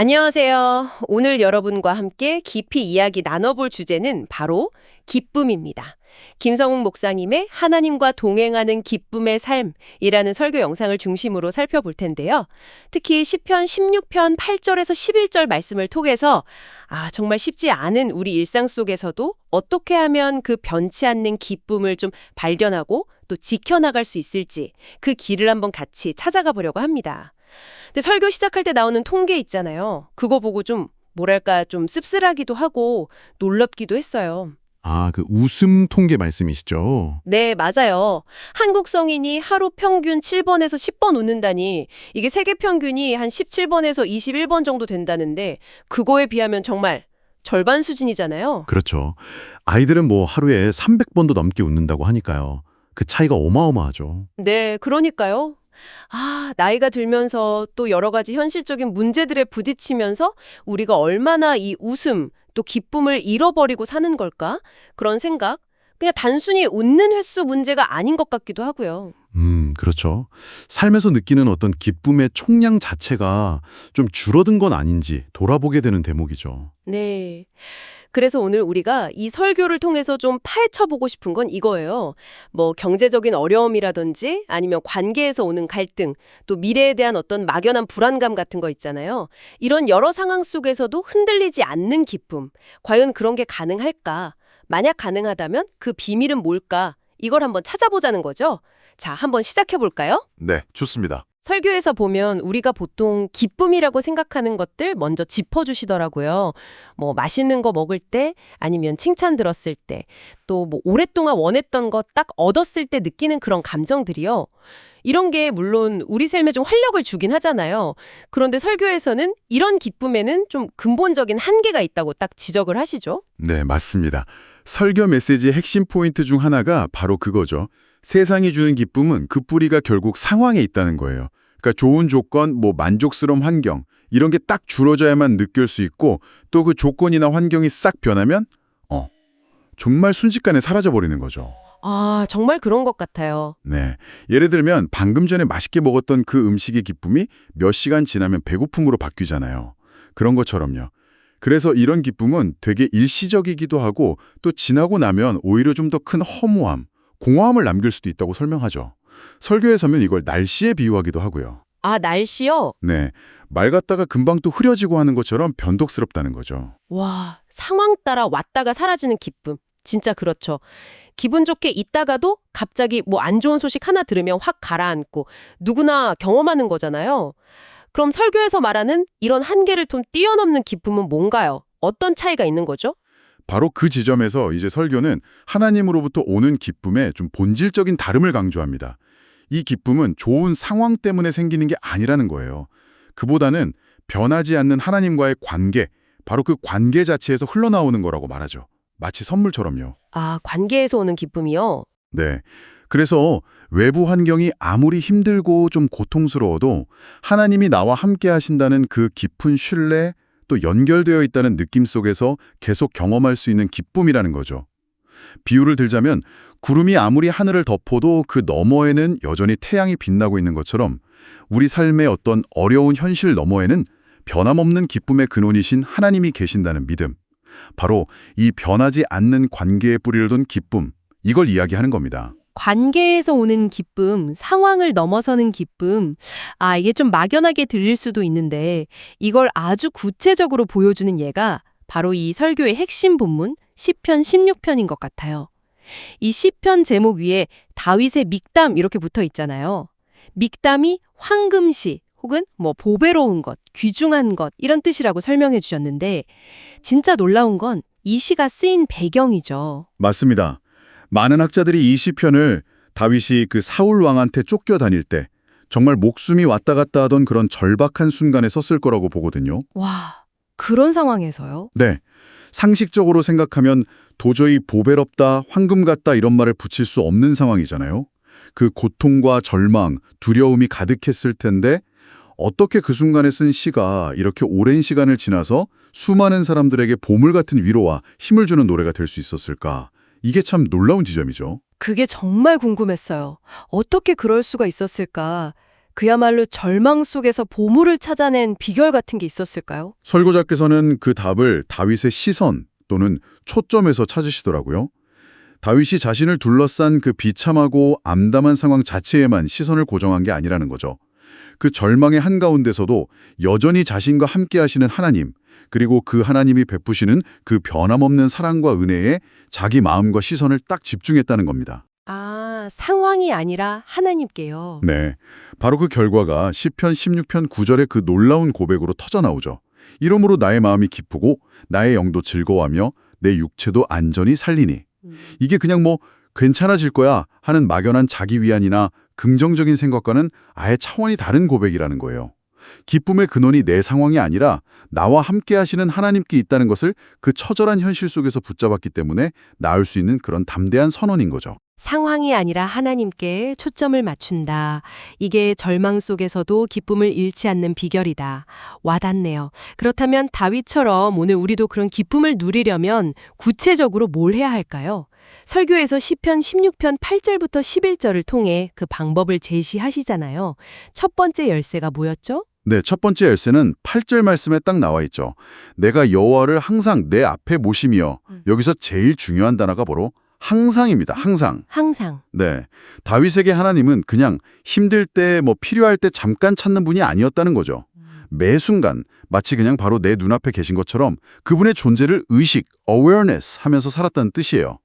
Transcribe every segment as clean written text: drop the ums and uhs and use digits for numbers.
안녕하세요. 오늘 여러분과 함께 깊이 이야기 나눠볼 주제는 바로 기쁨입니다. 김성웅 목사님의 하나님과 동행하는 기쁨의 삶이라는 설교 영상을 중심으로 살펴볼 텐데요. 특히 시편 16편 8절에서 11절 말씀을 통해서 정말 쉽지 않은 우리 일상 속에서도 어떻게 하면 그 변치 않는 기쁨을 좀 발견하고 또 지켜나갈 수 있을지 그 길을 한번 같이 찾아가 보려고 합니다. 근데 설교 시작할 때 나오는 통계 있잖아요. 그거 보고 좀 뭐랄까 좀 씁쓸하기도 하고 놀랍기도 했어요. 그 웃음 통계 말씀이시죠? 네, 맞아요. 한국 성인이 하루 평균 7번에서 10번 웃는다니 이게 세계 평균이 한 17번에서 21번 정도 된다는데 그거에 비하면 정말 절반 수준이잖아요. 그렇죠. 아이들은 뭐 하루에 300번도 넘게 웃는다고 하니까요. 그 차이가 어마어마하죠. 네, 그러니까요. 나이가 들면서 또 여러 가지 현실적인 문제들에 부딪히면서 우리가 얼마나 이 웃음, 또 기쁨을 잃어버리고 사는 걸까? 그런 생각? 그냥 단순히 웃는 횟수 문제가 아닌 것 같기도 하고요. 그렇죠. 삶에서 느끼는 어떤 기쁨의 총량 자체가 좀 줄어든 건 아닌지 돌아보게 되는 대목이죠. 네. 그래서 오늘 우리가 이 설교를 통해서 좀 파헤쳐보고 싶은 건 이거예요. 뭐 경제적인 어려움이라든지 아니면 관계에서 오는 갈등, 또 미래에 대한 어떤 막연한 불안감 같은 거 있잖아요. 이런 여러 상황 속에서도 흔들리지 않는 기쁨. 과연 그런 게 가능할까? 만약 가능하다면 그 비밀은 뭘까? 이걸 한번 찾아보자는 거죠. 자, 한번 시작해볼까요? 네, 좋습니다. 설교에서 보면 우리가 보통 기쁨이라고 생각하는 것들 먼저 짚어주시더라고요. 뭐 맛있는 거 먹을 때 아니면 칭찬 들었을 때 또 뭐 오랫동안 원했던 거 딱 얻었을 때 느끼는 그런 감정들이요. 이런 게 물론 우리 삶에 좀 활력을 주긴 하잖아요. 그런데 설교에서는 이런 기쁨에는 좀 근본적인 한계가 있다고 딱 지적을 하시죠. 네, 맞습니다. 설교 메시지의 핵심 포인트 중 하나가 바로 그거죠. 세상이 주는 기쁨은 그 뿌리가 결국 상황에 있다는 거예요. 그러니까 좋은 조건, 만족스러운 환경, 이런 게 딱 줄어져야만 느낄 수 있고 또 그 조건이나 환경이 싹 변하면 정말 순식간에 사라져버리는 거죠. 정말 그런 것 같아요. 네, 예를 들면 방금 전에 맛있게 먹었던 그 음식의 기쁨이 몇 시간 지나면 배고픔으로 바뀌잖아요. 그런 것처럼요. 그래서 이런 기쁨은 되게 일시적이기도 하고 또 지나고 나면 오히려 좀 더 큰 허무함, 공허함을 남길 수도 있다고 설명하죠. 설교에서는 이걸 날씨에 비유하기도 하고요. 날씨요? 네, 맑았다가 금방 또 흐려지고 하는 것처럼 변덕스럽다는 거죠. 와, 상황 따라 왔다가 사라지는 기쁨. 진짜 그렇죠. 기분 좋게 있다가도 갑자기 뭐 안 좋은 소식 하나 들으면 확 가라앉고 누구나 경험하는 거잖아요. 그럼 설교에서 말하는 이런 한계를 좀 뛰어넘는 기쁨은 뭔가요? 어떤 차이가 있는 거죠? 바로 그 지점에서 이제 설교는 하나님으로부터 오는 기쁨의 좀 본질적인 다름을 강조합니다. 이 기쁨은 좋은 상황 때문에 생기는 게 아니라는 거예요. 그보다는 변하지 않는 하나님과의 관계, 바로 그 관계 자체에서 흘러나오는 거라고 말하죠. 마치 선물처럼요. 관계에서 오는 기쁨이요? 네. 그래서 외부 환경이 아무리 힘들고 좀 고통스러워도 하나님이 나와 함께 하신다는 그 깊은 신뢰, 또 연결되어 있다는 느낌 속에서 계속 경험할 수 있는 기쁨이라는 거죠. 비유를 들자면 구름이 아무리 하늘을 덮어도 그 너머에는 여전히 태양이 빛나고 있는 것처럼 우리 삶의 어떤 어려운 현실 너머에는 변함없는 기쁨의 근원이신 하나님이 계신다는 믿음. 바로 이 변하지 않는 관계에 뿌리를 둔 기쁨, 이걸 이야기하는 겁니다. 관계에서 오는 기쁨, 상황을 넘어서는 기쁨. 이게 좀 막연하게 들릴 수도 있는데 이걸 아주 구체적으로 보여주는 예가 바로 이 설교의 핵심 본문 시편 16편인 것 같아요. 이 시편 제목 위에 다윗의 믹담 이렇게 붙어 있잖아요. 믹담이 황금시 혹은 보배로운 것, 귀중한 것 이런 뜻이라고 설명해 주셨는데 진짜 놀라운 건 이 시가 쓰인 배경이죠. 맞습니다. 많은 학자들이 이 시편을 다윗이 그 사울 왕한테 쫓겨다닐 때 정말 목숨이 왔다 갔다 하던 그런 절박한 순간에 썼을 거라고 보거든요. 와, 그런 상황에서요? 네. 상식적으로 생각하면 도저히 보배롭다, 황금 같다 이런 말을 붙일 수 없는 상황이잖아요. 그 고통과 절망, 두려움이 가득했을 텐데 어떻게 그 순간에 쓴 시가 이렇게 오랜 시간을 지나서 수많은 사람들에게 보물 같은 위로와 힘을 주는 노래가 될 수 있었을까? 이게 참 놀라운 지점이죠. 그게 정말 궁금했어요. 어떻게 그럴 수가 있었을까? 그야말로 절망 속에서 보물을 찾아낸 비결 같은 게 있었을까요? 설교자께서는 그 답을 다윗의 시선 또는 초점에서 찾으시더라고요. 다윗이 자신을 둘러싼 그 비참하고 암담한 상황 자체에만 시선을 고정한 게 아니라는 거죠. 그 절망의 한가운데서도 여전히 자신과 함께 하시는 하나님, 그리고 그 하나님이 베푸시는 그 변함없는 사랑과 은혜에 자기 마음과 시선을 딱 집중했다는 겁니다. 아, 상황이 아니라 하나님께요. 네, 바로 그 결과가 시편 16편 9절의 그 놀라운 고백으로 터져나오죠. 이러므로 나의 마음이 기쁘고 나의 영도 즐거워하며 내 육체도 안전히 살리니. 이게 그냥 뭐 괜찮아질 거야 하는 막연한 자기 위안이나 긍정적인 생각과는 아예 차원이 다른 고백이라는 거예요. 기쁨의 근원이 내 상황이 아니라 나와 함께 하시는 하나님께 있다는 것을 그 처절한 현실 속에서 붙잡았기 때문에 나을 수 있는 그런 담대한 선언인 거죠. 상황이 아니라 하나님께 초점을 맞춘다. 이게 절망 속에서도 기쁨을 잃지 않는 비결이다. 와닿네요. 그렇다면 다윗처럼 오늘 우리도 그런 기쁨을 누리려면 구체적으로 뭘 해야 할까요? 설교에서 시편 16편 8절부터 11절을 통해 그 방법을 제시하시잖아요. 첫 번째 열쇠가 뭐였죠? 네, 첫 번째 열쇠는 8절 말씀에 딱 나와 있죠. 내가 여호와를 항상 내 앞에 모심이여. 여기서 제일 중요한 단어가 바로 항상입니다. 항상. 항상. 네, 다윗에게 하나님은 그냥 힘들 때 필요할 때 잠깐 찾는 분이 아니었다는 거죠. 매 순간 마치 그냥 바로 내 눈앞에 계신 것처럼 그분의 존재를 의식, awareness 하면서 살았다는 뜻이에요.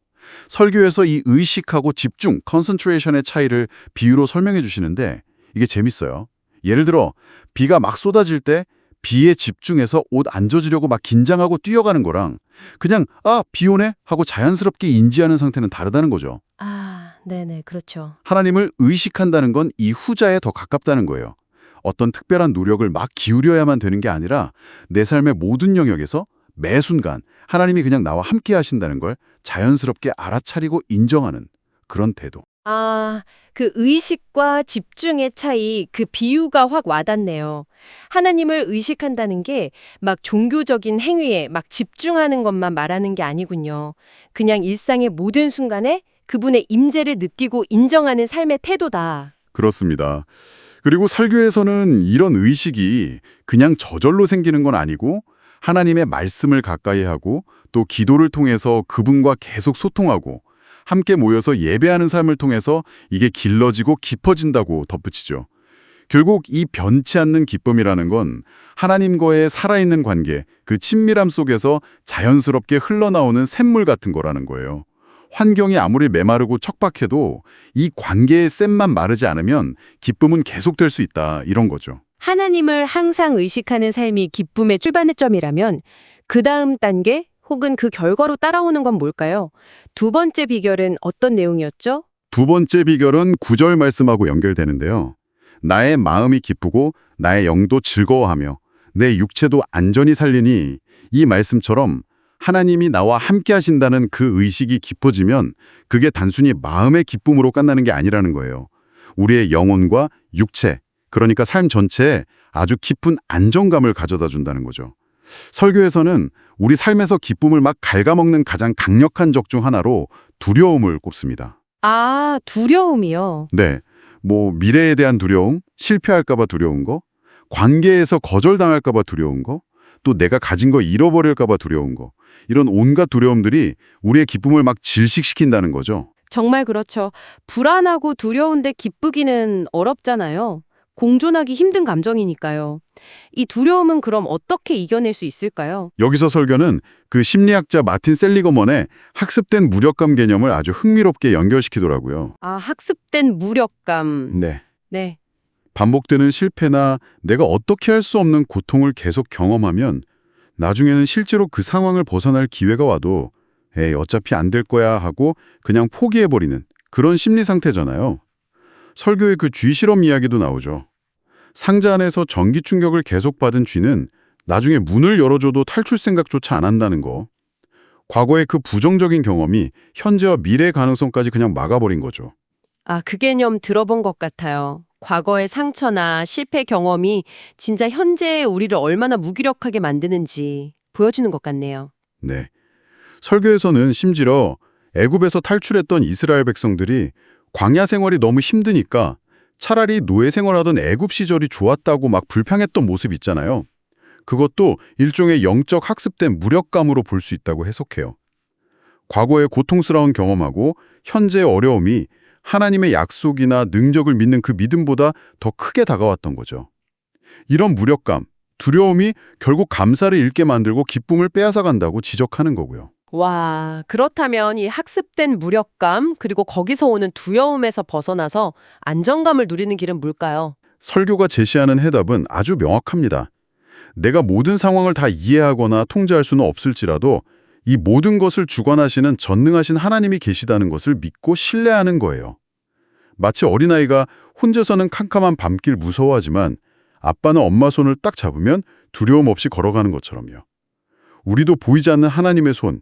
설교에서 이 의식하고 집중, concentration의 차이를 비유로 설명해 주시는데 이게 재밌어요. 예를 들어 비가 막 쏟아질 때 비에 집중해서 옷 안 젖으려고 막 긴장하고 뛰어가는 거랑 그냥 비 오네 하고 자연스럽게 인지하는 상태는 다르다는 거죠. 아, 네네, 그렇죠. 하나님을 의식한다는 건 이 후자에 더 가깝다는 거예요. 어떤 특별한 노력을 막 기울여야만 되는 게 아니라 내 삶의 모든 영역에서 매 순간 하나님이 그냥 나와 함께 하신다는 걸 자연스럽게 알아차리고 인정하는 그런 태도. 아, 그 의식과 집중의 차이, 그 비유가 확 와닿네요. 하나님을 의식한다는 게 막 종교적인 행위에 막 집중하는 것만 말하는 게 아니군요. 그냥 일상의 모든 순간에 그분의 임재를 느끼고 인정하는 삶의 태도다. 그렇습니다. 그리고 설교에서는 이런 의식이 그냥 저절로 생기는 건 아니고 하나님의 말씀을 가까이 하고 또 기도를 통해서 그분과 계속 소통하고 함께 모여서 예배하는 삶을 통해서 이게 길러지고 깊어진다고 덧붙이죠. 결국 이 변치 않는 기쁨이라는 건 하나님과의 살아있는 관계, 그 친밀함 속에서 자연스럽게 흘러나오는 샘물 같은 거라는 거예요. 환경이 아무리 메마르고 척박해도 이 관계의 샘만 마르지 않으면 기쁨은 계속될 수 있다, 이런 거죠. 하나님을 항상 의식하는 삶이 기쁨의 출발점이라면 그 다음 단계 혹은 그 결과로 따라오는 건 뭘까요? 두 번째 비결은 어떤 내용이었죠? 두 번째 비결은 9절 말씀하고 연결되는데요. 나의 마음이 기쁘고 나의 영도 즐거워하며 내 육체도 안전히 살리니, 이 말씀처럼 하나님이 나와 함께 하신다는 그 의식이 깊어지면 그게 단순히 마음의 기쁨으로 끝나는 게 아니라는 거예요. 우리의 영혼과 육체, 그러니까 삶 전체에 아주 깊은 안정감을 가져다 준다는 거죠. 설교에서는 우리 삶에서 기쁨을 막 갉아먹는 가장 강력한 적 중 하나로 두려움을 꼽습니다. 아, 두려움이요. 네, 미래에 대한 두려움, 실패할까 봐 두려운 거, 관계에서 거절당할까 봐 두려운 거, 또 내가 가진 거 잃어버릴까 봐 두려운 거, 이런 온갖 두려움들이 우리의 기쁨을 막 질식시킨다는 거죠. 정말 그렇죠. 불안하고 두려운데 기쁘기는 어렵잖아요. 공존하기 힘든 감정이니까요. 이 두려움은 그럼 어떻게 이겨낼 수 있을까요? 여기서 설교는 그 심리학자 마틴 셀리거먼의 학습된 무력감 개념을 아주 흥미롭게 연결시키더라고요. 아, 학습된 무력감. 네. 네. 반복되는 실패나 내가 어떻게 할 수 없는 고통을 계속 경험하면 나중에는 실제로 그 상황을 벗어날 기회가 와도 에이, 어차피 안 될 거야 하고 그냥 포기해버리는 그런 심리 상태잖아요. 설교의 그 쥐 실험 이야기도 나오죠. 상자 안에서 전기 충격을 계속 받은 쥐는 나중에 문을 열어줘도 탈출 생각조차 안 한다는 거. 과거의 그 부정적인 경험이 현재와 미래의 가능성까지 그냥 막아버린 거죠. 아, 그 개념 들어본 것 같아요. 과거의 상처나 실패 경험이 진짜 현재의 우리를 얼마나 무기력하게 만드는지 보여주는 것 같네요. 네. 설교에서는 심지어 애굽에서 탈출했던 이스라엘 백성들이 광야 생활이 너무 힘드니까 차라리 노예 생활하던 애굽 시절이 좋았다고 막 불평했던 모습 있잖아요. 그것도 일종의 영적 학습된 무력감으로 볼 수 있다고 해석해요. 과거의 고통스러운 경험하고 현재의 어려움이 하나님의 약속이나 능력을 믿는 그 믿음보다 더 크게 다가왔던 거죠. 이런 무력감, 두려움이 결국 감사를 잃게 만들고 기쁨을 빼앗아간다고 지적하는 거고요. 와, 그렇다면 이 학습된 무력감 그리고 거기서 오는 두려움에서 벗어나서 안정감을 누리는 길은 뭘까요? 설교가 제시하는 해답은 아주 명확합니다. 내가 모든 상황을 다 이해하거나 통제할 수는 없을지라도 이 모든 것을 주관하시는 전능하신 하나님이 계시다는 것을 믿고 신뢰하는 거예요. 마치 어린아이가 혼자서는 캄캄한 밤길 무서워하지만 아빠나 엄마 손을 딱 잡으면 두려움 없이 걸어가는 것처럼요. 우리도 보이지 않는 하나님의 손,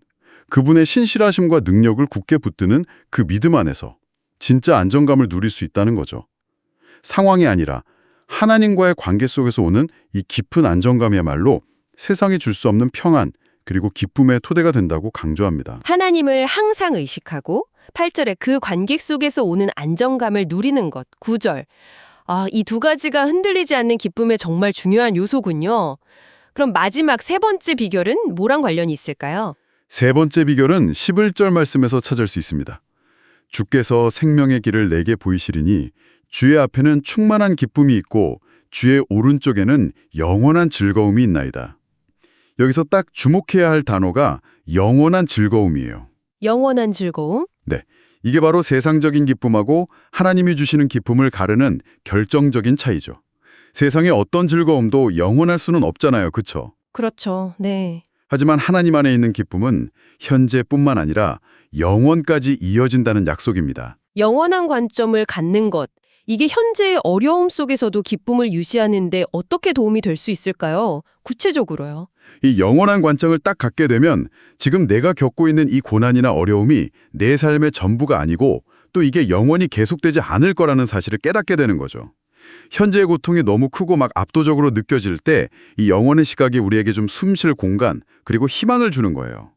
그분의 신실하심과 능력을 굳게 붙드는 그 믿음 안에서 진짜 안정감을 누릴 수 있다는 거죠. 상황이 아니라 하나님과의 관계 속에서 오는 이 깊은 안정감이야말로 세상이 줄 수 없는 평안, 그리고 기쁨의 토대가 된다고 강조합니다. 하나님을 항상 의식하고 8절에 그 관계 속에서 오는 안정감을 누리는 것, 9절. 이 두 가지가 흔들리지 않는 기쁨의 정말 중요한 요소군요. 그럼 마지막 세 번째 비결은 뭐랑 관련이 있을까요? 세 번째 비결은 11절 말씀에서 찾을 수 있습니다. 주께서 생명의 길을 내게 보이시리니 주의 앞에는 충만한 기쁨이 있고 주의 오른쪽에는 영원한 즐거움이 있나이다. 여기서 딱 주목해야 할 단어가 영원한 즐거움이에요. 영원한 즐거움? 네, 이게 바로 세상적인 기쁨하고 하나님이 주시는 기쁨을 가르는 결정적인 차이죠. 세상의 어떤 즐거움도 영원할 수는 없잖아요, 그렇죠? 그렇죠. 네. 하지만 하나님 안에 있는 기쁨은 현재뿐만 아니라 영원까지 이어진다는 약속입니다. 영원한 관점을 갖는 것. 이게 현재의 어려움 속에서도 기쁨을 유지하는 데 어떻게 도움이 될 수 있을까요? 구체적으로요. 이 영원한 관점을 딱 갖게 되면 지금 내가 겪고 있는 이 고난이나 어려움이 내 삶의 전부가 아니고 또 이게 영원히 계속되지 않을 거라는 사실을 깨닫게 되는 거죠. 현재의 고통이 너무 크고 막 압도적으로 느껴질 때 이 영원의 시각이 우리에게 좀 숨 쉴 공간 그리고 희망을 주는 거예요.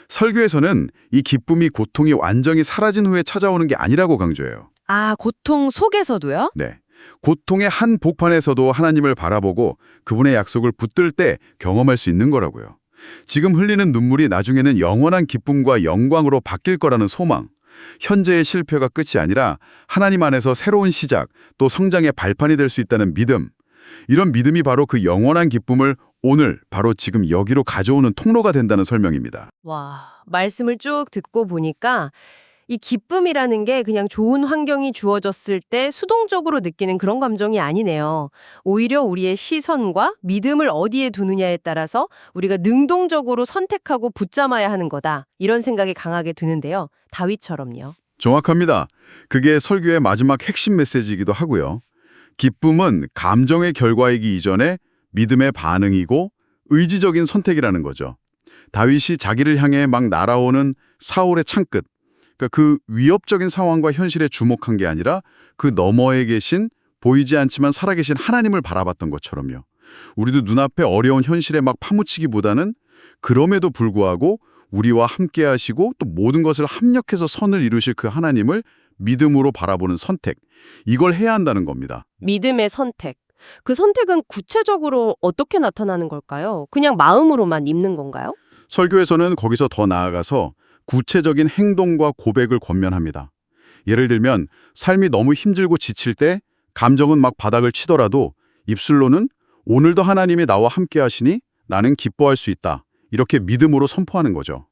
설교에서는 이 기쁨이 고통이 완전히 사라진 후에 찾아오는 게 아니라고 강조해요. 고통 속에서도요? 네. 고통의 한 복판에서도 하나님을 바라보고 그분의 약속을 붙들 때 경험할 수 있는 거라고요. 지금 흘리는 눈물이 나중에는 영원한 기쁨과 영광으로 바뀔 거라는 소망. 현재의 실패가 끝이 아니라 하나님 안에서 새로운 시작, 또 성장의 발판이 될 수 있다는 믿음. 이런 믿음이 바로 그 영원한 기쁨을 오늘, 바로 지금 여기로 가져오는 통로가 된다는 설명입니다. 와, 말씀을 쭉 듣고 보니까 이 기쁨이라는 게 그냥 좋은 환경이 주어졌을 때 수동적으로 느끼는 그런 감정이 아니네요. 오히려 우리의 시선과 믿음을 어디에 두느냐에 따라서 우리가 능동적으로 선택하고 붙잡아야 하는 거다. 이런 생각이 강하게 드는데요. 다윗처럼요. 정확합니다. 그게 설교의 마지막 핵심 메시지이기도 하고요. 기쁨은 감정의 결과이기 이전에 믿음의 반응이고 의지적인 선택이라는 거죠. 다윗이 자기를 향해 막 날아오는 사울의 창끝, 그러니까 그 위협적인 상황과 현실에 주목한 게 아니라 그 너머에 계신 보이지 않지만 살아계신 하나님을 바라봤던 것처럼요. 우리도 눈앞에 어려운 현실에 막 파묻히기보다는 그럼에도 불구하고 우리와 함께 하시고 또 모든 것을 합력해서 선을 이루실 그 하나님을 믿음으로 바라보는 선택, 이걸 해야 한다는 겁니다. 믿음의 선택. 그 선택은 구체적으로 어떻게 나타나는 걸까요? 그냥 마음으로만 입는 건가요? 설교에서는 거기서 더 나아가서 구체적인 행동과 고백을 권면합니다. 예를 들면 삶이 너무 힘들고 지칠 때 감정은 막 바닥을 치더라도 입술로는 오늘도 하나님이 나와 함께 하시니 나는 기뻐할 수 있다. 이렇게 믿음으로 선포하는 거죠.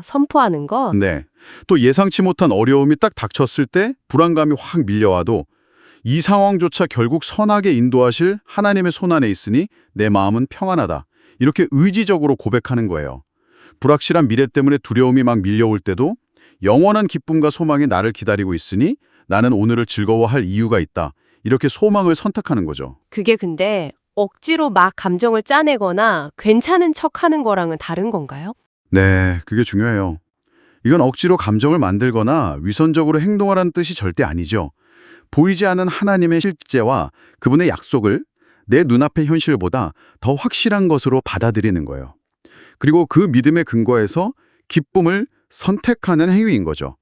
선포하는 것? 네. 또 예상치 못한 어려움이 딱 닥쳤을 때 불안감이 확 밀려와도 이 상황조차 결국 선하게 인도하실 하나님의 손안에 있으니 내 마음은 평안하다. 이렇게 의지적으로 고백하는 거예요. 불확실한 미래 때문에 두려움이 막 밀려올 때도 영원한 기쁨과 소망이 나를 기다리고 있으니 나는 오늘을 즐거워할 이유가 있다. 이렇게 소망을 선택하는 거죠. 그게 근데 억지로 막 감정을 짜내거나 괜찮은 척하는 거랑은 다른 건가요? 네, 그게 중요해요. 이건 억지로 감정을 만들거나 위선적으로 행동하라는 뜻이 절대 아니죠. 보이지 않는 하나님의 실제와 그분의 약속을 내 눈앞의 현실보다 더 확실한 것으로 받아들이는 거예요. 그리고 그 믿음의 근거에서 기쁨을 선택하는 행위인 거죠.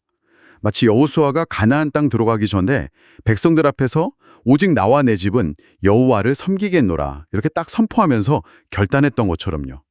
마치 여호수아가 가나안 땅 들어가기 전에 백성들 앞에서 오직 나와 내 집은 여호와를 섬기겠노라 이렇게 딱 선포하면서 결단했던 것처럼요.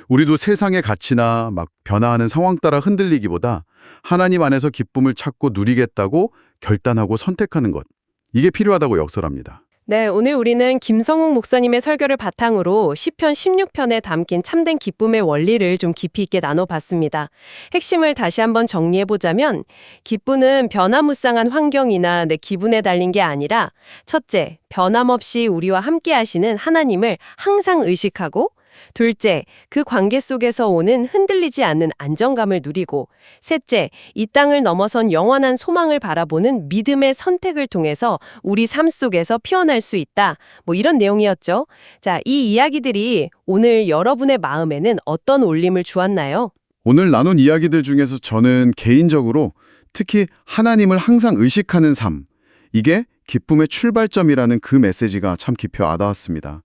우리도 세상의 가치나 막 변화하는 상황 따라 흔들리기보다 하나님 안에서 기쁨을 찾고 누리겠다고 결단하고 선택하는 것. 이게 필요하다고 역설합니다. 네, 오늘 우리는 김성욱 목사님의 설교를 바탕으로 시편 16편에 담긴 참된 기쁨의 원리를 좀 깊이 있게 나눠봤습니다. 핵심을 다시 한번 정리해보자면 기쁨은 변화무쌍한 환경이나 내 기분에 달린 게 아니라 첫째, 변함없이 우리와 함께 하시는 하나님을 항상 의식하고 둘째, 그 관계 속에서 오는 흔들리지 않는 안정감을 누리고 셋째, 이 땅을 넘어선 영원한 소망을 바라보는 믿음의 선택을 통해서 우리 삶 속에서 피어날 수 있다. 이런 내용이었죠. 자, 이 이야기들이 오늘 여러분의 마음에는 어떤 울림을 주었나요? 오늘 나눈 이야기들 중에서 저는 개인적으로 특히 하나님을 항상 의식하는 삶, 이게 기쁨의 출발점이라는 그 메시지가 참 깊이 와닿았습니다.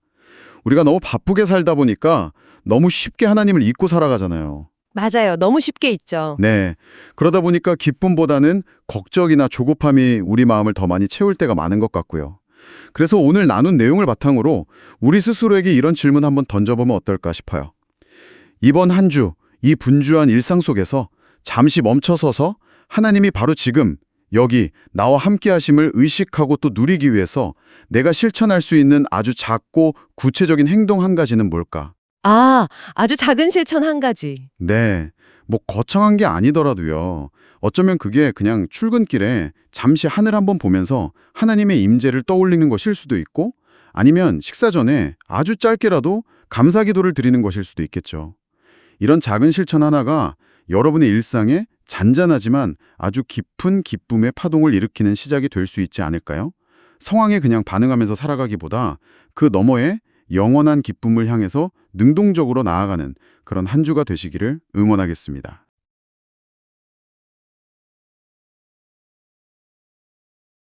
우리가 너무 바쁘게 살다 보니까 너무 쉽게 하나님을 잊고 살아가잖아요. 맞아요. 너무 쉽게 있죠. 네. 그러다 보니까 기쁨보다는 걱정이나 조급함이 우리 마음을 더 많이 채울 때가 많은 것 같고요. 그래서 오늘 나눈 내용을 바탕으로 우리 스스로에게 이런 질문 한번 던져보면 어떨까 싶어요. 이번 한 주, 이 분주한 일상 속에서 잠시 멈춰서서 하나님이 바로 지금 여기 나와 함께 하심을 의식하고 또 누리기 위해서 내가 실천할 수 있는 아주 작고 구체적인 행동 한 가지는 뭘까? 아주 작은 실천 한 가지. 네, 뭐 거창한 게 아니더라도요. 어쩌면 그게 그냥 출근길에 잠시 하늘 한번 보면서 하나님의 임재를 떠올리는 것일 수도 있고 아니면 식사 전에 아주 짧게라도 감사 기도를 드리는 것일 수도 있겠죠. 이런 작은 실천 하나가 여러분의 일상에 잔잔하지만 아주 깊은 기쁨의 파동을 일으키는 시작이 될 수 있지 않을까요? 상황에 그냥 반응하면서 살아가기보다 그 너머에 영원한 기쁨을 향해서 능동적으로 나아가는 그런 한 주가 되시기를 응원하겠습니다.